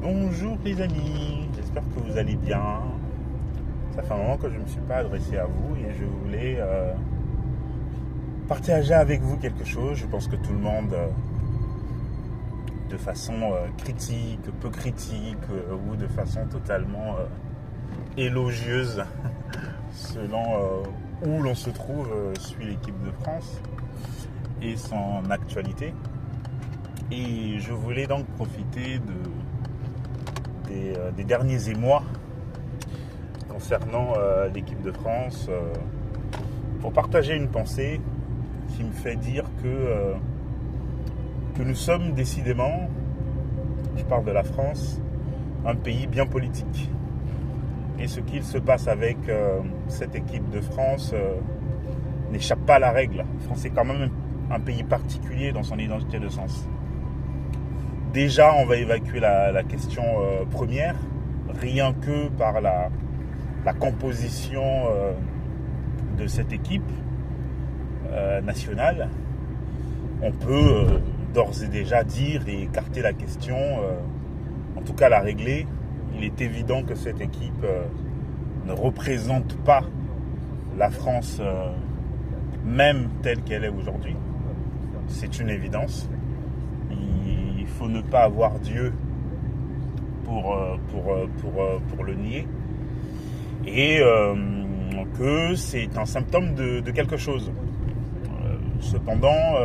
Bonjour les amis, j'espère que vous allez bien. Ça fait un moment que je ne me suis pas adressé à vous et je voulais partager avec vous quelque chose. Je pense que tout le monde, de façon critique, peu critique ou de façon totalement élogieuse, selon où l'on se trouve, suit l'équipe de France et son actualité. Et je voulais donc profiter des derniers émois concernant l'équipe de France pour partager une pensée qui me fait dire que nous sommes décidément, je parle de la France, un pays bien politique. Et ce qu'il se passe avec cette équipe de France n'échappe pas à la règle. La France est quand même un pays particulier dans son identité de sens. Déjà, on va évacuer la question première, rien que par la composition de cette équipe nationale. On peut d'ores et déjà dire et écarter la question, en tout cas la régler. Il est évident que cette équipe ne représente pas la France même telle qu'elle est aujourd'hui. C'est une évidence. Il faut ne pas avoir Dieu pour le nier. Et que c'est un symptôme de quelque chose. Cependant,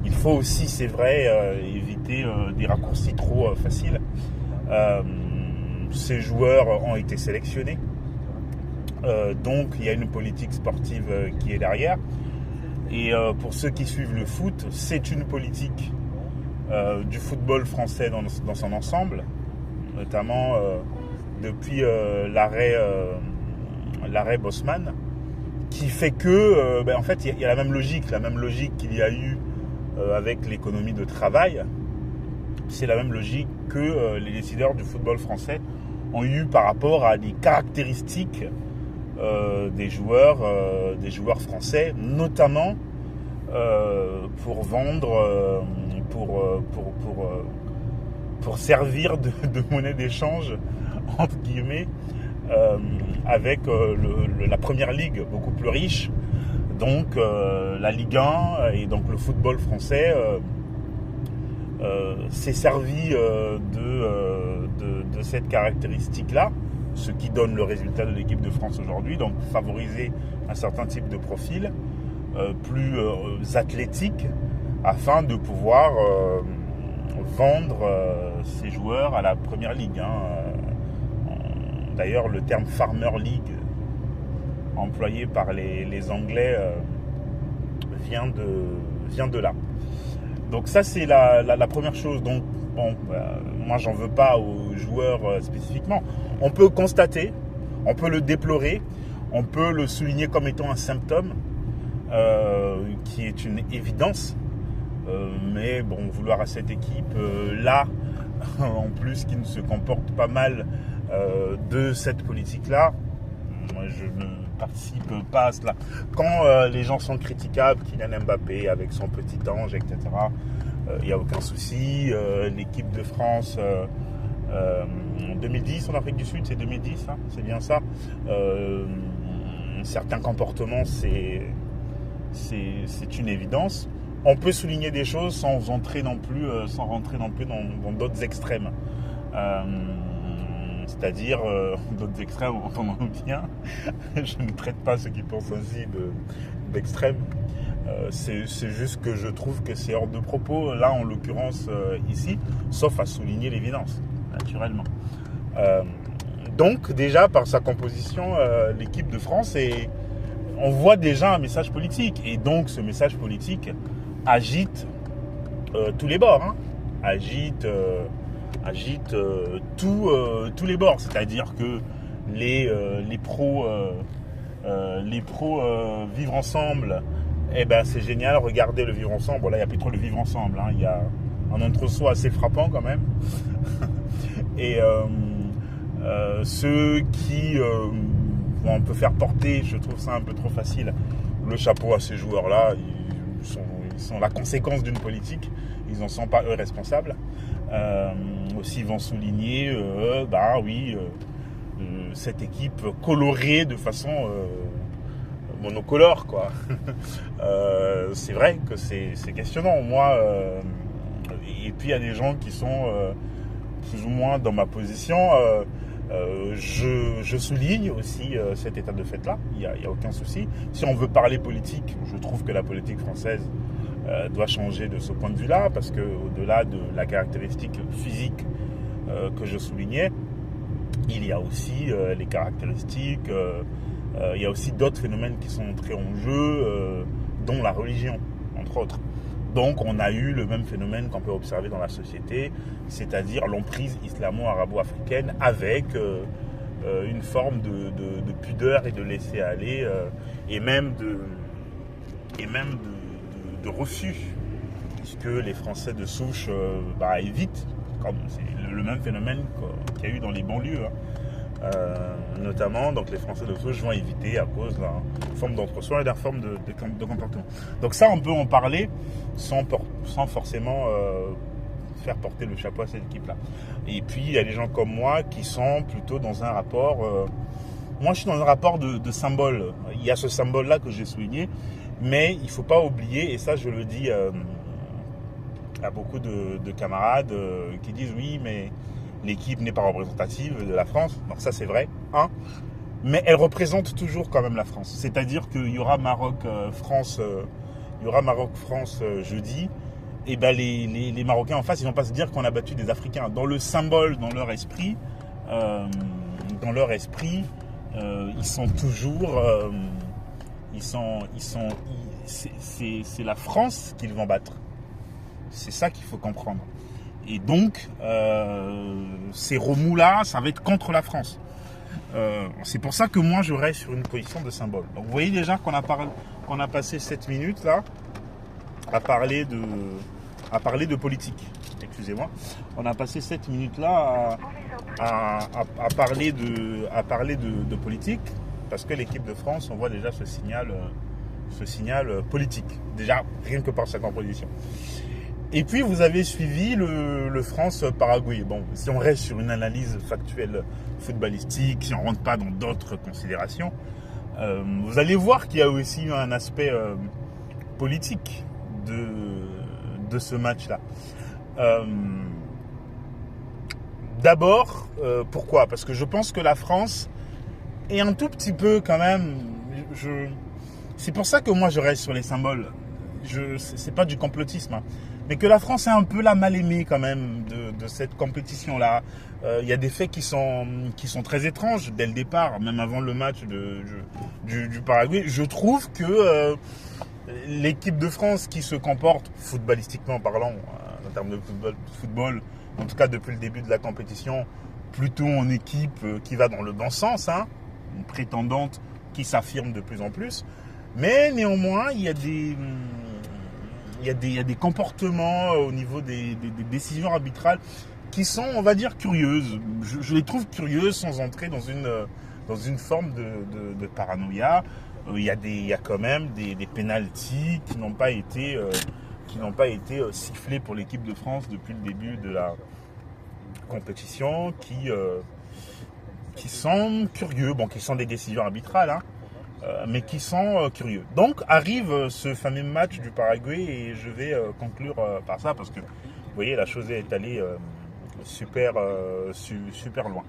il faut aussi, c'est vrai, éviter des raccourcis trop faciles. Ces joueurs ont été sélectionnés. Donc, il y a une politique sportive qui est derrière. Et pour ceux qui suivent le foot, c'est une politique du football français dans son ensemble, notamment depuis l'arrêt Bosman, qui fait que, en fait, il y a la même logique qu'il y a eu avec l'économie de travail. C'est la même logique que les décideurs du football français ont eu par rapport à des caractéristiques des joueurs français, notamment pour vendre, pour servir de monnaie d'échange entre guillemets avec la première ligue beaucoup plus riche, donc la Ligue 1 et donc le football français s'est servi de cette caractéristique-là, ce qui donne le résultat de l'équipe de France aujourd'hui, donc favoriser un certain type de profil plus athlétique afin de pouvoir vendre ses joueurs à la première ligue. D'ailleurs, le terme Farmer League employé par les Anglais vient de là. Donc ça, c'est la première chose. Donc, moi, j'en veux pas aux joueurs spécifiquement. On peut constater, on peut le déplorer, on peut le souligner comme étant un symptôme qui est une évidence. Mais bon, vouloir à cette équipe là, en plus qui ne se comporte pas mal de cette politique-là, moi je ne participe pas à cela. Quand les gens sont critiquables, Kylian Mbappé avec son petit ange, etc., il n'y a aucun souci. L'équipe de France en 2010 en Afrique du Sud, c'est 2010, hein, c'est bien ça. Certains comportements, c'est une évidence. On peut souligner des choses sans rentrer non plus dans d'autres extrêmes. C'est-à-dire, d'autres extrêmes, entendons bien, je ne traite pas ceux qui pensent ainsi d'extrêmes. C'est juste que je trouve que c'est hors de propos, là en l'occurrence ici, sauf à souligner l'évidence, naturellement. Donc déjà, par sa composition, l'équipe de France, on voit déjà un message politique. Et donc ce message politique agite tous les bords, agite tous les bords, c'est-à-dire que les pros vivre ensemble, c'est génial, regardez le vivre ensemble. Bon, là il n'y a plus trop le vivre ensemble, il y a un entre-soi assez frappant quand même. Et ceux qui on peut faire porter, je trouve ça un peu trop facile, le chapeau à ces joueurs-là, ils sont la conséquence d'une politique, ils n'en sont pas eux responsables. Aussi, ils vont souligner, cette équipe colorée de façon monocolore, quoi. C'est vrai que c'est questionnant. Moi, et puis il y a des gens qui sont plus ou moins dans ma position. Je souligne aussi cet état de fait-là. Il y a aucun souci. Si on veut parler politique, je trouve que la politique française doit changer de ce point de vue-là, parce que au-delà de la caractéristique physique que je soulignais, il y a aussi les caractéristiques, il y a aussi d'autres phénomènes qui sont entrés en jeu, dont la religion, entre autres. Donc on a eu le même phénomène qu'on peut observer dans la société, c'est-à-dire l'emprise islamo-arabo-africaine avec une forme de pudeur et de laisser-aller, et même de refus, puisque les Français de souche évitent, comme c'est le même phénomène qu'il y a eu dans les banlieues, notamment. Donc les Français de souche vont éviter à cause d'une forme d'entre-soi et d'une forme de comportement. Donc ça, on peut en parler sans forcément faire porter le chapeau à cette équipe-là. Et puis il y a des gens comme moi qui sont plutôt dans un rapport... moi je suis dans un rapport de symbole. Il y a ce symbole-là que j'ai souligné, mais il ne faut pas oublier, et ça je le dis à beaucoup de camarades qui disent oui, mais l'équipe n'est pas représentative de la France. Donc ça c'est vrai, mais elle représente toujours quand même la France. C'est-à-dire qu'il y aura Maroc-France jeudi, et les Marocains en face, ils ne vont pas se dire qu'on a battu des Africains. Dans le symbole, dans leur esprit, ils sont toujours... c'est la France qu'ils vont battre. C'est ça qu'il faut comprendre. Et donc, ces remous-là, ça va être contre la France. C'est pour ça que moi, je reste sur une position de symbole. Donc, vous voyez déjà qu'on a passé 7 minutes là à parler de politique. Excusez-moi. On a passé 7 minutes là à parler de politique, parce que l'équipe de France, on voit déjà ce signal politique. Déjà, rien que par cette composition. Et puis, vous avez suivi le France-Paraguay. Bon, si on reste sur une analyse factuelle footballistique, si on ne rentre pas dans d'autres considérations, vous allez voir qu'il y a aussi un aspect politique de ce match-là. D'abord, pourquoi ? Parce que je pense que la France est un tout petit peu quand même... c'est pour ça que moi je reste sur les symboles. C'est pas du complotisme, mais que la France est un peu la mal-aimée quand même de cette compétition-là. Il y a des faits qui sont très étranges dès le départ, même avant le match du Paraguay. Je trouve que l'équipe de France qui se comporte, footballistiquement parlant, en termes de football, en tout cas depuis le début de la compétition, plutôt en équipe qui va dans le bon sens, une prétendante qui s'affirme de plus en plus. Mais néanmoins, il y a des comportements au niveau des décisions arbitrales qui sont, on va dire, curieuses. Je les trouve curieuses sans entrer dans une forme de paranoïa. Il y a quand même des pénaltys qui n'ont pas été sifflés pour l'équipe de France depuis le début de la compétition, qui sont curieux, qui sont des décisions arbitrales, mais qui sont curieux. Donc arrive ce fameux match du Paraguay, et je vais conclure par ça, parce que vous voyez, la chose est allée super loin.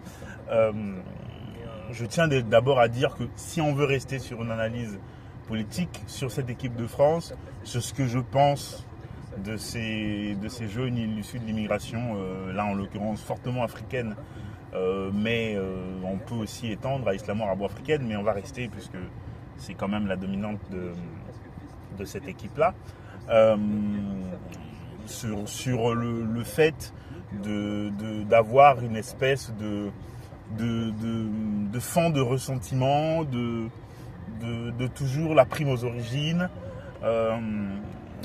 Je tiens d'abord à dire que si on veut rester sur une analyse politique sur cette équipe de France, sur ce que je pense de ces jeunes issus de l'immigration, là en l'occurrence fortement africaine, mais on peut aussi étendre à islamo-arabo-africaine, mais on va rester puisque c'est quand même la dominante de cette équipe-là. Sur le fait d'avoir une espèce de fond de ressentiment, de toujours la prime aux origines,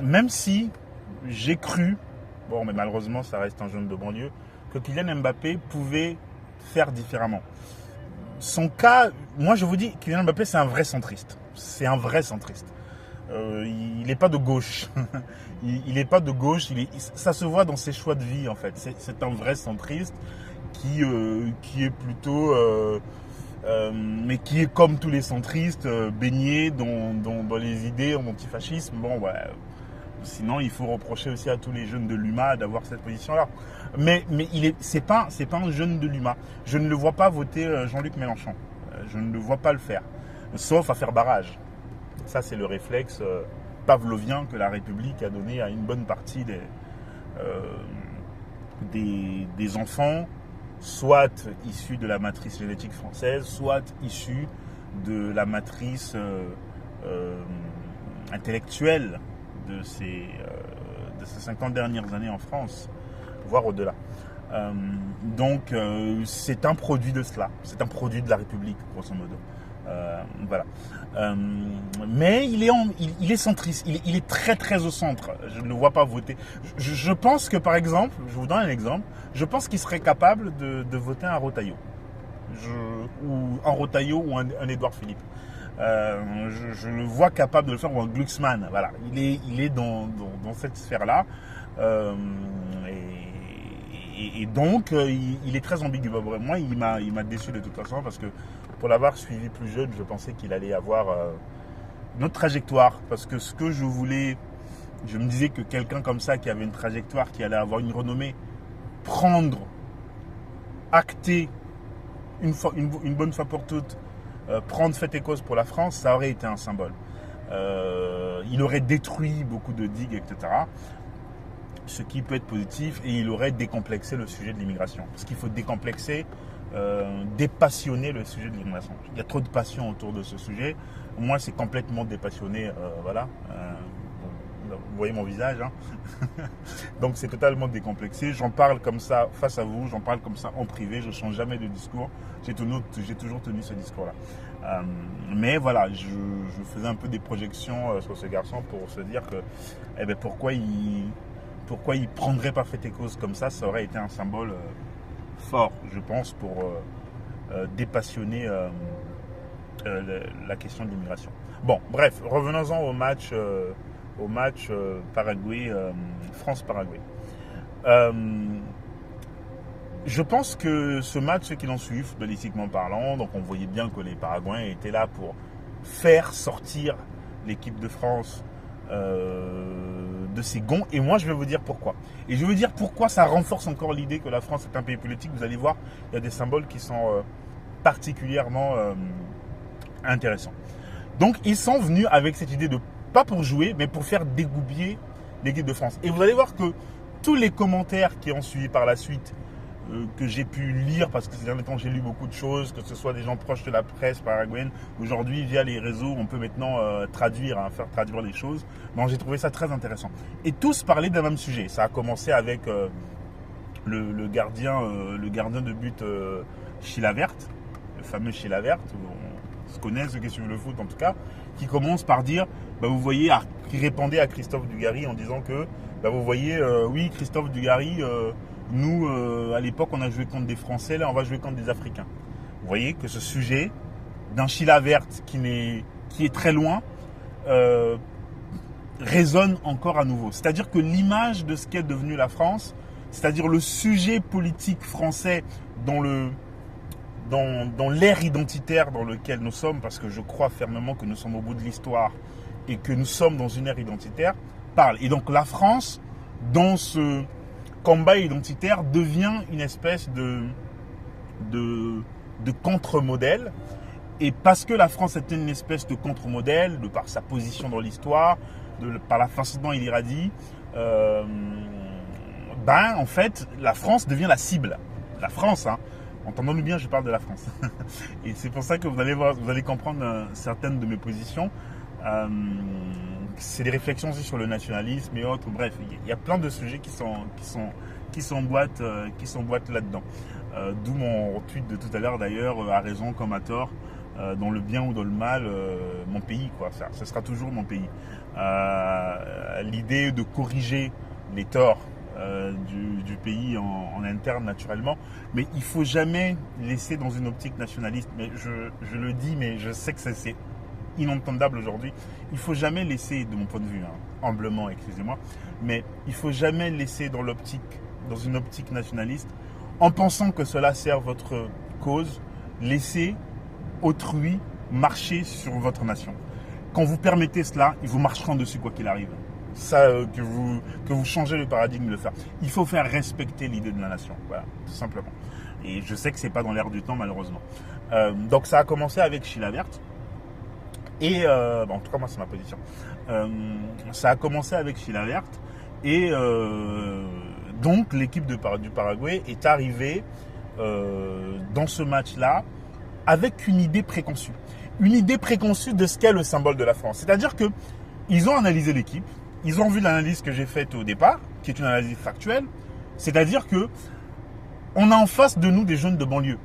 même si j'ai cru, mais malheureusement ça reste un jeune de banlieue, que Kylian Mbappé pouvait faire différemment. Son cas, moi je vous dis, Kylian Mbappé c'est un vrai centriste. il n'est pas de gauche. Il n'est pas de gauche. Ça se voit dans ses choix de vie, en fait. C'est un vrai centriste qui est plutôt... mais qui est comme tous les centristes, baigné dans les idées en antifascisme. Bon, ouais. Sinon, il faut reprocher aussi à tous les jeunes de l'UMA d'avoir cette position-là. Mais c'est pas un jeune de l'UMA. Je ne le vois pas voter Jean-Luc Mélenchon. Je ne le vois pas le faire. Sauf à faire barrage. Ça, c'est le réflexe pavlovien que la République a donné à une bonne partie des enfants, soit issus de la matrice génétique française, soit issus de la matrice intellectuelle de ces 50 dernières années en France, voire au-delà. Donc, c'est un produit de cela. C'est un produit de la République, grosso modo. Voilà. Mais il est centriste. Il est très très au centre. Je ne le vois pas voter. Je pense que, par exemple, je vous donne un exemple, je pense qu'il serait capable de voter un Retailleau. Ou un Retailleau ou un Édouard Philippe. Je le vois capable de le faire, ou un Glucksmann. Voilà. Il est dans cette sphère-là. Et donc, il est très ambigu. Moi, il m'a déçu de toute façon parce que pour l'avoir suivi plus jeune, je pensais qu'il allait avoir une autre trajectoire. Parce que ce que je voulais, je me disais que quelqu'un comme ça, qui avait une trajectoire, qui allait avoir une renommée, acter une bonne fois pour toutes, prendre fait et cause pour la France, ça aurait été un symbole. Il aurait détruit beaucoup de digues, etc. Ce qui peut être positif, et il aurait décomplexé le sujet de l'immigration. Parce qu'il faut décomplexer, dépassionner le sujet de l'immigration. Il y a trop de passion autour de ce sujet. Moi, c'est complètement dépassionné. Voilà. Vous voyez mon visage. Hein. Donc, c'est totalement décomplexé. J'en parle comme ça face à vous. J'en parle comme ça en privé. Je ne change jamais de discours. J'ai toujours tenu ce discours-là. Mais voilà, je faisais un peu des projections sur ce garçon pour se dire que, pourquoi il prendrait pas fait et cause comme ça aurait été un symbole fort, je pense, pour dépassionner la question de l'immigration. Bon, bref, revenons-en au match Paraguay, France-Paraguay. Je pense que ce match, ceux qui l'ont suivi, footballistiquement parlant, donc on voyait bien que les Paraguayens étaient là pour faire sortir l'équipe de France de ses gonds. Et moi, je vais vous dire pourquoi. Et je vais vous dire pourquoi ça renforce encore l'idée que la France est un pays politique. Vous allez voir, il y a des symboles qui sont particulièrement intéressants. Donc, ils sont venus avec cette idée de, pas pour jouer, mais pour faire dégoupiller l'équipe de France. Et vous allez voir que tous les commentaires qui ont suivi par la suite, que j'ai pu lire, parce que ces derniers temps j'ai lu beaucoup de choses, que ce soit des gens proches de la presse paraguayenne. Aujourd'hui, via les réseaux, on peut maintenant faire traduire les choses. Bon, j'ai trouvé ça très intéressant. Et tous parlaient d'un même sujet. Ça a commencé avec le gardien de but Chilavert, le fameux Chilavert, on se connaît, ceux qui suivent le foot en tout cas, qui commence par dire, vous voyez, qui répondait à Christophe Dugarry en disant que, vous voyez, oui, Christophe Dugarry, nous, à l'époque, on a joué contre des Français, là, on va jouer contre des Africains. Vous voyez que ce sujet d'un Chilavert qui est très loin résonne encore à nouveau. C'est-à-dire que l'image de ce qu'est devenue la France, c'est-à-dire le sujet politique français dans l'ère identitaire dans laquelle nous sommes, parce que je crois fermement que nous sommes au bout de l'histoire et que nous sommes dans une ère identitaire, parle. Et donc la France, dans ce combat identitaire, devient une espèce de contre-modèle. Et parce que la France est une espèce de contre-modèle, de par sa position dans l'histoire, par la façon dont il irradie, en fait, la France devient la cible. La France, hein. Entendons-nous bien, je parle de la France. Et c'est pour ça que vous allez comprendre certaines de mes positions. C'est des réflexions aussi sur le nationalisme et autres. Bref, il y a plein de sujets qui s'emboîtent là-dedans. D'où mon tweet de tout à l'heure d'ailleurs, à raison comme à tort, dans le bien ou dans le mal, mon pays, quoi. Ça sera toujours mon pays. L'idée de corriger les torts du pays en interne naturellement, mais il faut jamais laisser dans une optique nationaliste. Mais je le dis, mais je sais que c'est inentendable aujourd'hui. Il ne faut jamais laisser, de mon point de vue, humblement, excusez-moi, mais il ne faut jamais laisser dans une optique nationaliste, en pensant que cela sert votre cause, laisser autrui marcher sur votre nation. Quand vous permettez cela, ils vous marcheront dessus quoi qu'il arrive. Ça, que vous changez le paradigme de le faire. Il faut faire respecter l'idée de la nation. Voilà, tout simplement. Et je sais que c'est pas dans l'air du temps, malheureusement. Donc ça a commencé avec Chila Verte. Et en tout cas, moi, c'est ma position. Ça a commencé avec Chila Verte. Et donc, l'équipe du Paraguay est arrivée dans ce match-là avec une idée préconçue. Une idée préconçue de ce qu'est le symbole de la France. C'est-à-dire qu'ils ont analysé l'équipe. Ils ont vu l'analyse que j'ai faite au départ, qui est une analyse factuelle. C'est-à-dire que on a en face de nous des jeunes de banlieue.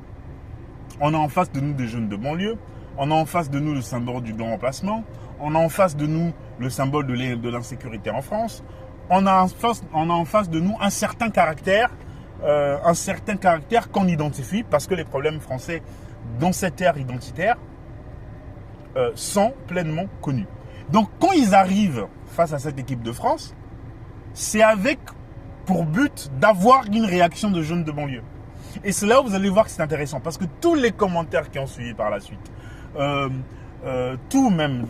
On a en face de nous des jeunes de banlieue. On a en face de nous le symbole du grand remplacement. On a en face de nous le symbole de l'insécurité en France. On a en face de nous un certain caractère qu'on identifie parce que les problèmes français dans cette ère identitaire sont pleinement connus. Donc quand ils arrivent face à cette équipe de France, c'est avec pour but d'avoir une réaction de jeunes de banlieue. Et c'est là où vous allez voir que c'est intéressant parce que tous les commentaires qui ont suivi par la suite, tout même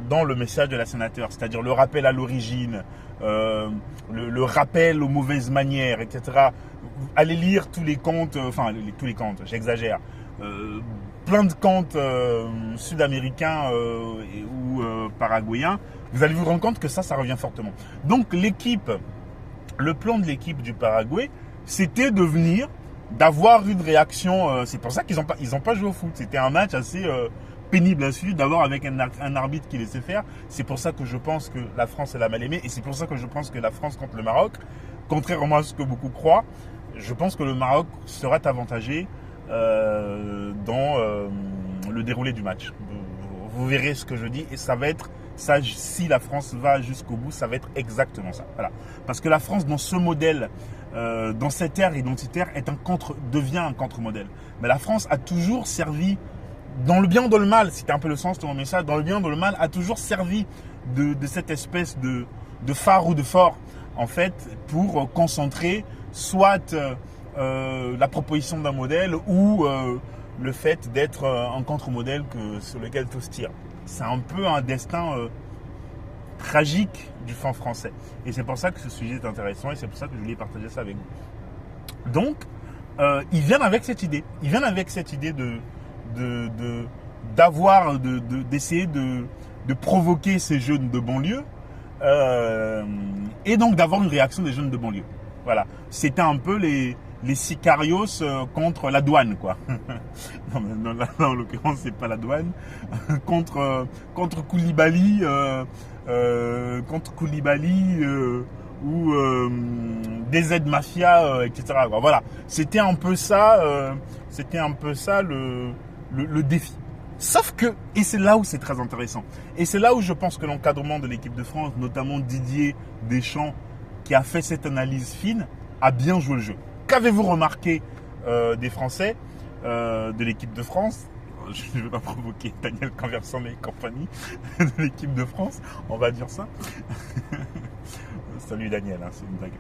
dans le message de la sénateur, c'est-à-dire le rappel à l'origine, le rappel aux mauvaises manières, etc. Allez lire tous les comptes, tous les comptes, j'exagère, plein de comptes sud-américains ou paraguayens, vous allez vous rendre compte que ça revient fortement. Donc le plan de l'équipe du Paraguay, c'était de venir, d'avoir une réaction, c'est pour ça qu'ils n'ont pas joué au foot, c'était un match assez pénible à suivre, d'abord avec un arbitre qui laissait faire. C'est pour ça que je pense que la France elle a mal aimé et c'est pour ça que je pense que la France contre le Maroc, contrairement à ce que beaucoup croient, je pense que le Maroc sera avantagé dans le déroulé du match. Vous verrez ce que je dis et ça va être ça, si la France va jusqu'au bout, ça va être exactement ça. Voilà. Parce que la France, dans ce modèle, dans cette ère identitaire, devient un contre-modèle. Mais la France a toujours servi, dans le bien ou dans le mal, c'était un peu le sens de mon message, dans le bien ou dans le mal, a toujours servi de cette espèce de phare ou de fort, en fait, pour concentrer soit la proposition d'un modèle ou le fait d'être un contre-modèle sur lequel tous tirent. C'est un peu un destin tragique du fan français. Et c'est pour ça que ce sujet est intéressant et c'est pour ça que je voulais partager ça avec vous. Donc, ils viennent avec cette idée. Ils viennent avec cette idée d'essayer de provoquer ces jeunes de banlieue et donc d'avoir une réaction des jeunes de banlieue. Voilà. C'était un peu les sicarios contre la douane, quoi. Non, là, en l'occurrence, c'est pas la douane. contre Koulibaly, ou des aides mafia, etc. Voilà. C'était un peu ça le défi. Sauf que, et c'est là où c'est très intéressant, et c'est là où je pense que l'encadrement de l'équipe de France, notamment Didier Deschamps, qui a fait cette analyse fine, a bien joué le jeu. Qu'avez-vous remarqué des Français de l'équipe de France? Je ne vais pas provoquer Daniel Converson et compagnie de l'équipe de France, on va dire ça. Salut Daniel, c'est une blague.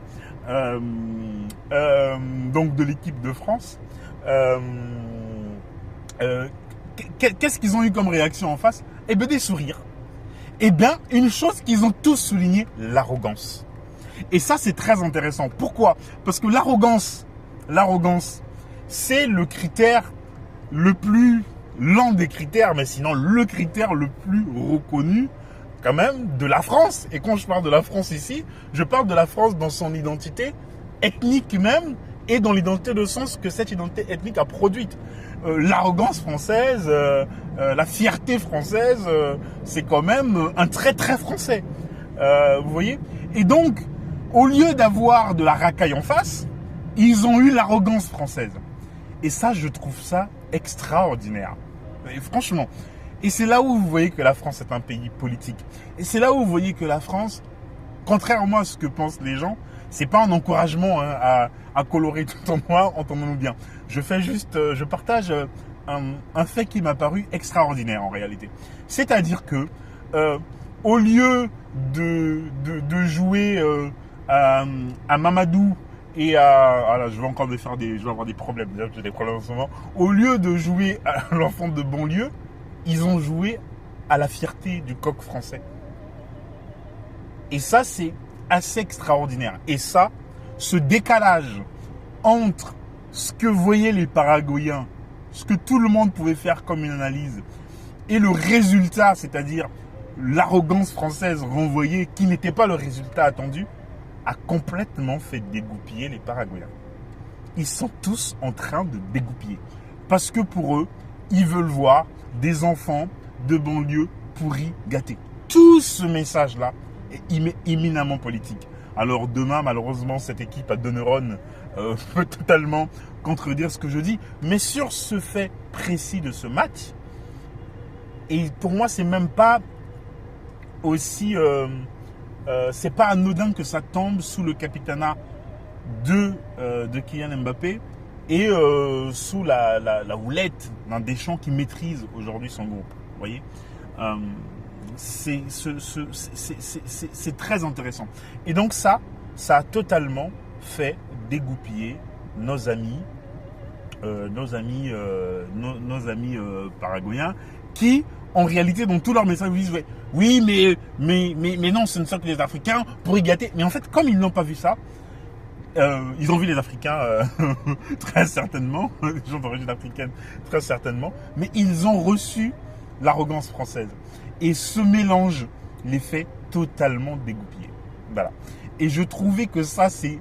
Donc de l'équipe de France, qu'est-ce qu'ils ont eu comme réaction en face? Eh bien des sourires. Eh bien une chose qu'ils ont tous souligné, l'arrogance. Et ça, c'est très intéressant. Pourquoi? Parce que l'arrogance, c'est le critère le plus, l'un des critères, mais sinon le critère le plus reconnu quand même de la France. Et quand je parle de la France ici, je parle de la France dans son identité ethnique même et dans l'identité de sens que cette identité ethnique a produite. L'arrogance française, la fierté française, c'est quand même un trait très français. Vous voyez? Et donc, au lieu d'avoir de la racaille en face, ils ont eu l'arrogance française. Et ça, je trouve ça extraordinaire. Et franchement. Et c'est là où vous voyez que la France est un pays politique. Et c'est là où vous voyez que la France, contrairement à ce que pensent les gens, c'est pas un encouragement à colorer tout en noir, entendons-nous bien. Je partage un fait qui m'a paru extraordinaire en réalité. C'est-à-dire que au lieu de jouer à Mamadou et à... Ah là, je vais encore je vais avoir des problèmes. J'ai des problèmes en ce moment. Au lieu de jouer à l'enfant de banlieue, ils ont joué à la fierté du coq français. Et ça, c'est assez extraordinaire. Et ça, ce décalage entre ce que voyaient les Paraguayens, ce que tout le monde pouvait faire comme une analyse, et le résultat, c'est-à-dire l'arrogance française renvoyée, qui n'était pas le résultat attendu, a complètement fait dégoupiller les Paraguayens. Ils sont tous en train de dégoupiller. Parce que pour eux, ils veulent voir des enfants de banlieue pourris, gâtés. Tout ce message-là est éminemment politique. Alors demain, malheureusement, cette équipe à deux neurones peut totalement contredire ce que je dis. Mais sur ce fait précis de ce match, et pour moi, c'est même pas aussi... c'est pas anodin que ça tombe sous le capitanat de Kylian Mbappé et sous la houlette d'un Deschamps qui maîtrise aujourd'hui son groupe. Vous voyez, c'est très intéressant. Et donc ça a totalement fait dégoupiller nos amis paraguayens qui, en réalité, dans tous leurs messages, disent oui, mais non, ce ne sont que les Africains pour y gâter. Mais en fait, comme ils n'ont pas vu ça, ils ont vu les Africains très certainement, les gens d'origine africaine très certainement, mais ils ont reçu l'arrogance française. Et ce mélange les fait totalement dégoupiller. Voilà. Et je trouvais que ça, c'est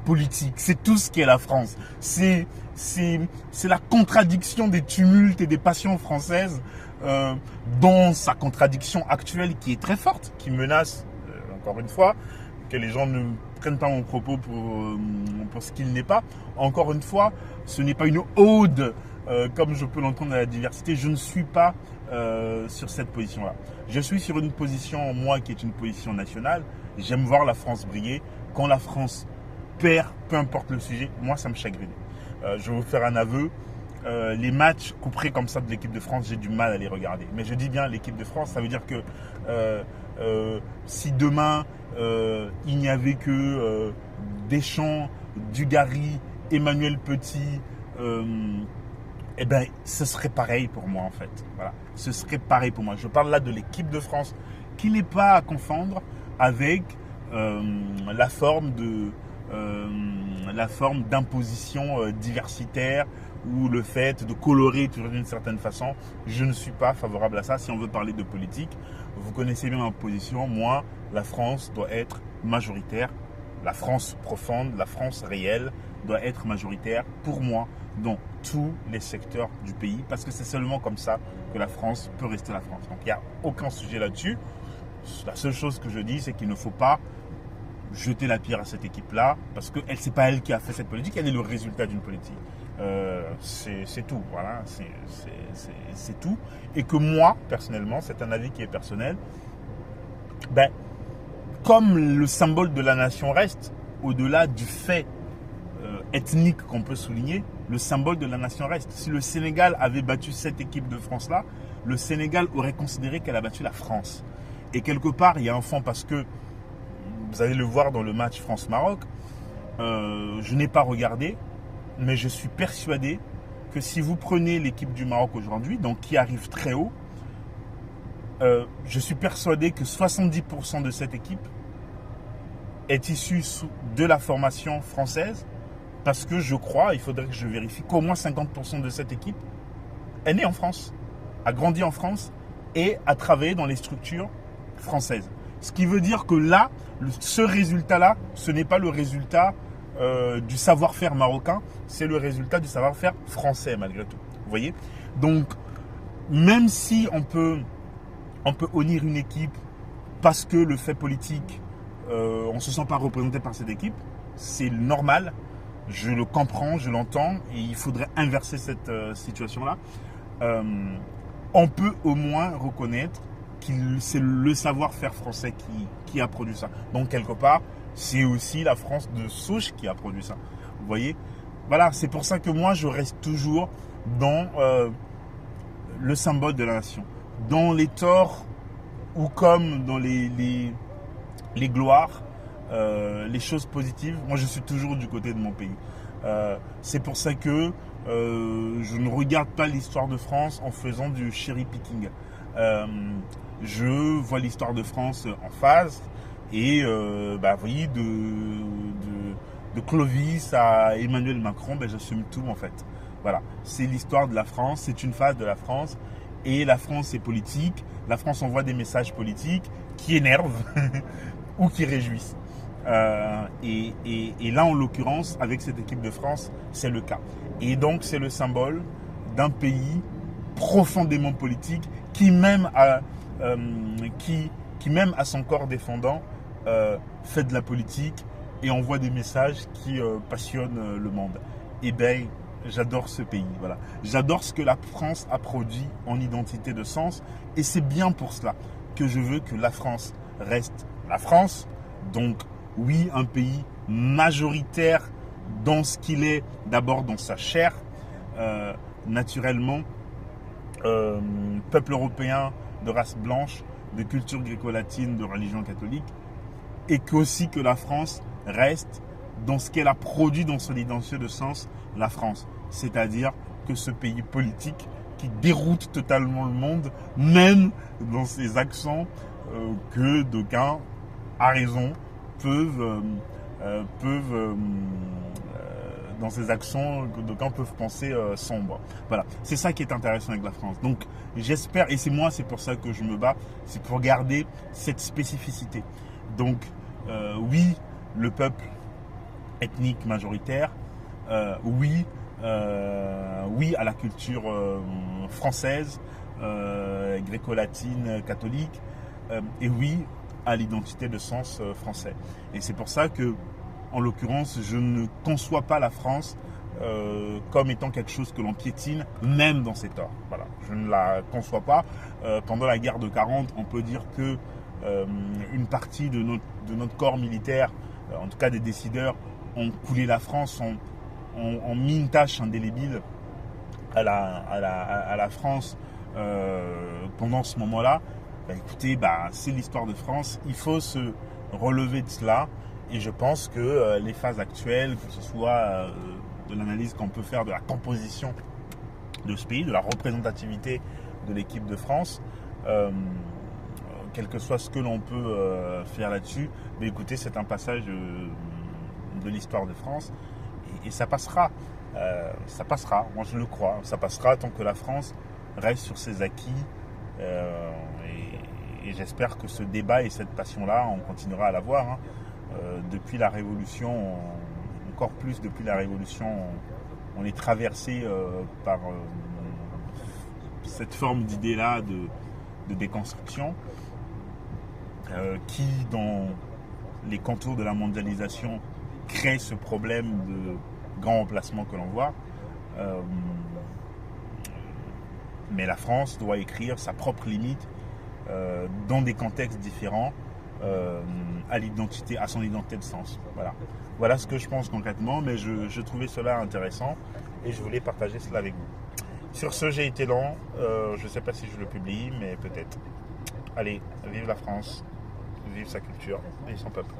politique, c'est tout ce qu'est la France. C'est la contradiction des tumultes et des passions françaises dans sa contradiction actuelle qui est très forte, qui menace, encore une fois, que les gens ne prennent pas mon propos pour ce qu'il n'est pas. Encore une fois, ce n'est pas une ode, comme je peux l'entendre à la diversité. Je ne suis pas sur cette position-là. Je suis sur une position, moi, qui est une position nationale. J'aime voir la France briller. Quand la France perd, peu importe le sujet, moi, ça me chagrine. Je vais vous faire un aveu. Les matchs couperés comme ça de l'équipe de France, j'ai du mal à les regarder. Mais je dis bien l'équipe de France, ça veut dire que si demain il n'y avait que Deschamps, Dugarry, Emmanuel Petit, eh ben, ce serait pareil pour moi en fait. Voilà, ce serait pareil pour moi. Je parle là de l'équipe de France qui n'est pas à confondre avec la forme d'imposition diversitaire ou le fait de colorer toujours d'une certaine façon. Je ne suis pas favorable à ça. Si on veut parler de politique, vous connaissez bien ma position. Moi, la France doit être majoritaire. La France profonde, la France réelle doit être majoritaire pour moi dans tous les secteurs du pays, parce que c'est seulement comme ça que la France peut rester la France. Donc il n'y a aucun sujet là-dessus. La seule chose que je dis, c'est qu'il ne faut pas jeter la pierre à cette équipe-là, parce que ce n'est pas elle qui a fait cette politique, elle est le résultat d'une politique. C'est tout, voilà, c'est tout. Et que moi, personnellement, c'est un avis qui est personnel, ben, comme le symbole de la nation reste, au-delà du fait ethnique qu'on peut souligner, le symbole de la nation reste. Si le Sénégal avait battu cette équipe de France-là, le Sénégal aurait considéré qu'elle a battu la France. Et quelque part, il y a un fond, parce que vous allez le voir dans le match France-Maroc, je n'ai pas regardé, mais je suis persuadé que si vous prenez l'équipe du Maroc aujourd'hui, donc qui arrive très haut, je suis persuadé que 70% de cette équipe est issue de la formation française, parce que je crois, il faudrait que je vérifie, qu'au moins 50% de cette équipe est née en France, a grandi en France et a travaillé dans les structures françaises. Ce qui veut dire que là, ce résultat-là, ce n'est pas le résultat du savoir-faire marocain, c'est le résultat du savoir-faire français malgré tout. Vous voyez? Donc, même si on peut honnir une équipe parce que le fait politique, on ne se sent pas représenté par cette équipe, c'est normal, je le comprends, je l'entends, et il faudrait inverser cette situation-là. On peut au moins reconnaître que c'est le savoir-faire français qui a produit ça. Donc, quelque part, c'est aussi la France de souche qui a produit ça. Vous voyez? Voilà, c'est pour ça que moi, je reste toujours dans le symbole de la nation, dans les torts ou comme dans les gloires, les choses positives. Moi, je suis toujours du côté de mon pays. C'est pour ça que je ne regarde pas l'histoire de France en faisant du cherry picking. Je vois l'histoire de France en phase et vous voyez, de Clovis à Emmanuel Macron, j'assume tout en fait. Voilà, c'est l'histoire de la France, c'est une phase de la France et la France est politique. La France envoie des messages politiques qui énervent ou qui réjouissent. Et là, en l'occurrence, avec cette équipe de France, c'est le cas. Et donc, c'est le symbole d'un pays profondément politique qui même à son corps défendant fait de la politique et envoie des messages qui passionnent le monde. Et bien, j'adore ce pays. Voilà. J'adore ce que la France a produit en identité de sens. Et c'est bien pour cela que je veux que la France reste la France. Donc, oui, un pays majoritaire dans ce qu'il est, d'abord dans sa chair, naturellement, peuple européen de race blanche, de culture gréco-latine, de religion catholique, et qu'aussi que la France reste dans ce qu'elle a produit dans son identité de sens, la France. C'est-à-dire que ce pays politique qui déroute totalement le monde, même dans ses accents que d'aucuns, à raison, peuvent dans ces actions que d'aucuns peuvent penser sombres. Voilà, c'est ça qui est intéressant avec la France. Donc j'espère, et c'est pour ça que je me bats, c'est pour garder cette spécificité. Donc oui, le peuple ethnique majoritaire, oui à la culture française, gréco-latine, catholique, et oui à l'identité de sens français. Et c'est pour ça que, en l'occurrence, je ne conçois pas la France comme étant quelque chose que l'on piétine, même dans ses torts. Voilà, je ne la conçois pas. Pendant la guerre de 40, on peut dire que une partie de notre corps militaire, en tout cas des décideurs, ont coulé la France, ont mis une tache indélébile à la France pendant ce moment-là. Écoutez, c'est l'histoire de France. Il faut se relever de cela. Et je pense que les phases actuelles, que ce soit de l'analyse qu'on peut faire de la composition de ce pays, de la représentativité de l'équipe de France, quel que soit ce que l'on peut faire là-dessus, mais écoutez, c'est un passage de l'histoire de France et ça passera. Ça passera, moi je le crois. Ça passera tant que la France reste sur ses acquis. Et j'espère que ce débat et cette passion-là, on continuera à l'avoir. Depuis la Révolution, encore plus depuis la Révolution, on est traversé par cette forme d'idée-là de déconstruction qui, dans les contours de la mondialisation, crée ce problème de grand emplacement que l'on voit. Mais la France doit écrire sa propre limite dans des contextes différents à son identité de sens. Voilà ce que je pense concrètement, mais je trouvais cela intéressant et je voulais partager cela avec vous. Sur ce, j'ai été lent, je ne sais pas si je le publie, mais peut-être. Allez, vive la France, vive sa culture, vive son peuple.